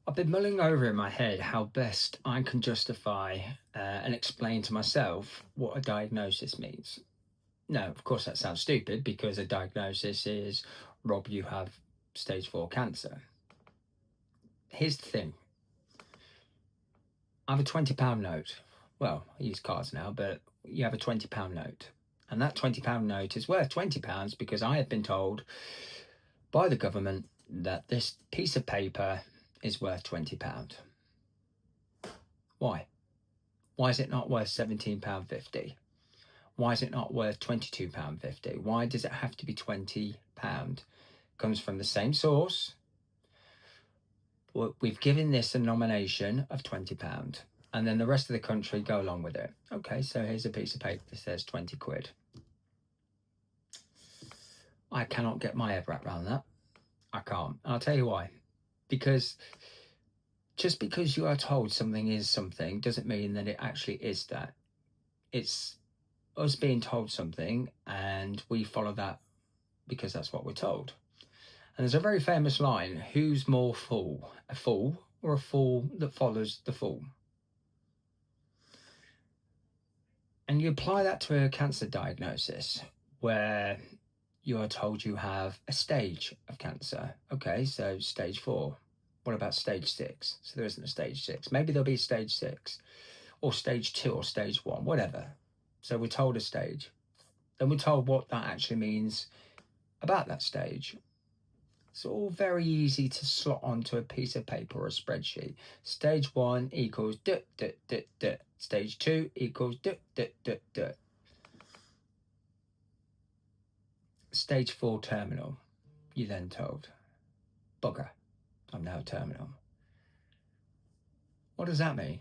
I've been mulling over in my head how best I can justify and explain to myself what a diagnosis means. Now, of course, that sounds stupid because a diagnosis is, Rob, you have stage 4 cancer. Here's the thing. I have a £20 note. Well, I use cards now, but you have a £20 note. And that £20 note is worth £20 because I have been told by the government that this piece of paper is worth £20. Why? Why is it not worth £17.50? Why is it not worth £22.50? Why does it have to be £20? Comes from the same source. We've given this a nomination of £20, and then the rest of the country go along with it. Okay, so here's a piece of paper that says 20 quid. I cannot get my head wrapped around that. I can't. And I'll tell you why. Because just because you are told something is something doesn't mean that it actually is that. It's us being told something and we follow that because that's what we're told. And there's a very famous line: who's more fool, a fool or a fool that follows the fool? And you apply that to a cancer diagnosis where you are told you have a stage of cancer. Okay, so stage 4. What about stage 6? So there isn't a stage 6. Maybe there'll be stage 6 or stage 2 or stage 1, whatever. So we're told a stage. Then we're told what that actually means about that stage. It's all very easy to slot onto a piece of paper or a spreadsheet. Stage 1 equals duh, duh, duh, duh. Stage 2 equals duh, duh, duh, duh. Stage 4 terminal. You're then told, bugger, I'm now terminal. What does that mean?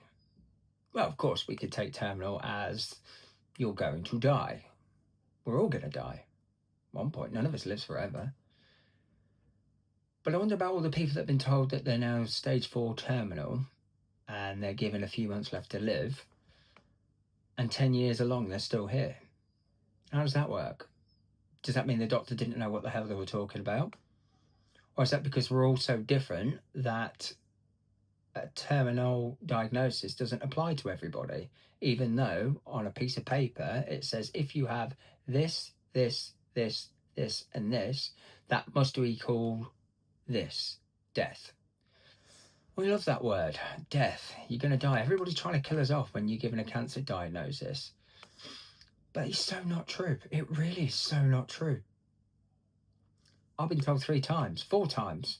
Well, of course, we could take terminal as you're going to die. We're all going to die. At one point, none of us lives forever. But I wonder about all the people that have been told that they're now stage 4 terminal and they're given a few months left to live, and 10 years along, they're still here. How does that work? Does that mean the doctor didn't know what the hell they were talking about? Or is that because we're all so different that a terminal diagnosis doesn't apply to everybody, even though on a piece of paper it says if you have this, this, this, this, and this, that must equal this, death. We love that word, death. You're going to die. Everybody's trying to kill us off when you're given a cancer diagnosis. But it's so not true. It really is so not true. I've been told 3 times, 4 times.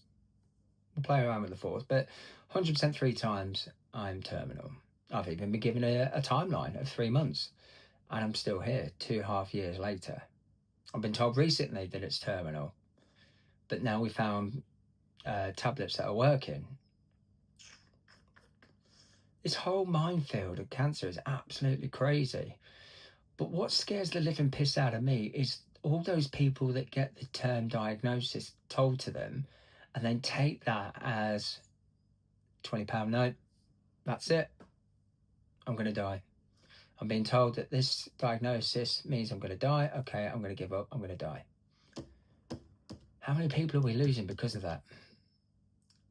We'll play around with the fourth, but 100% 3 times I'm terminal. I've even been given a timeline of 3 months, and I'm still here 2.5 years later. I've been told recently that it's terminal, but now we found tablets that are working. This whole minefield of cancer is absolutely crazy. But what scares the living piss out of me is all those people that get the term diagnosis told to them and then take that as £20 note. That's it. I'm going to die. I'm being told that this diagnosis means I'm going to die. Okay, I'm going to give up. I'm going to die. How many people are we losing because of that?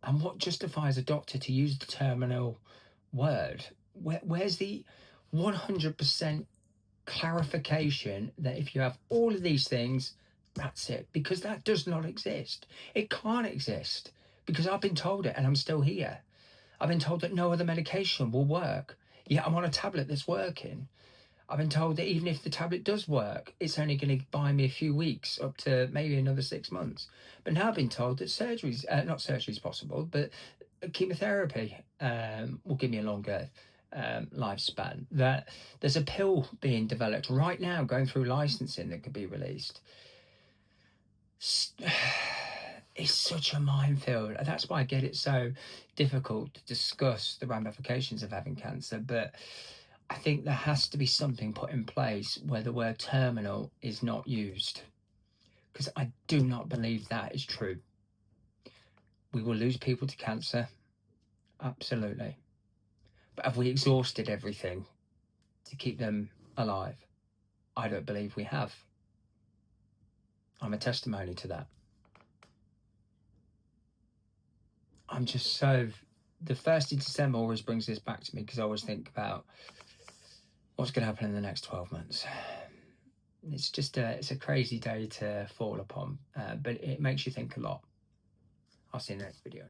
And what justifies a doctor to use the terminal word? Where's the 100% clarification that if you have all of these things, that's it? Because that does not exist. It can't exist because I've been told it and I'm still here. I've been told that no other medication will work. Yet I'm on a tablet that's working. I've been told that even if the tablet does work, it's only going to buy me a few weeks up to maybe another 6 months. But now I've been told that surgery's, not surgery's possible, but chemotherapy will give me a longer lifespan. That there's a pill being developed right now, going through licensing, that could be released. It's such a minefield. That's why I get it so difficult to discuss the ramifications of having cancer. But I think there has to be something put in place where the word terminal is not used, because I do not believe that is true. We will lose people to cancer, absolutely. But have we exhausted everything to keep them alive? I don't believe we have. I'm a testimony to that. I'm just so the 1st of December always brings this back to me, because I always think about what's going to happen in the next 12 months. It's just it's a crazy day to fall upon, but it makes you think a lot. I'll see you in the next video.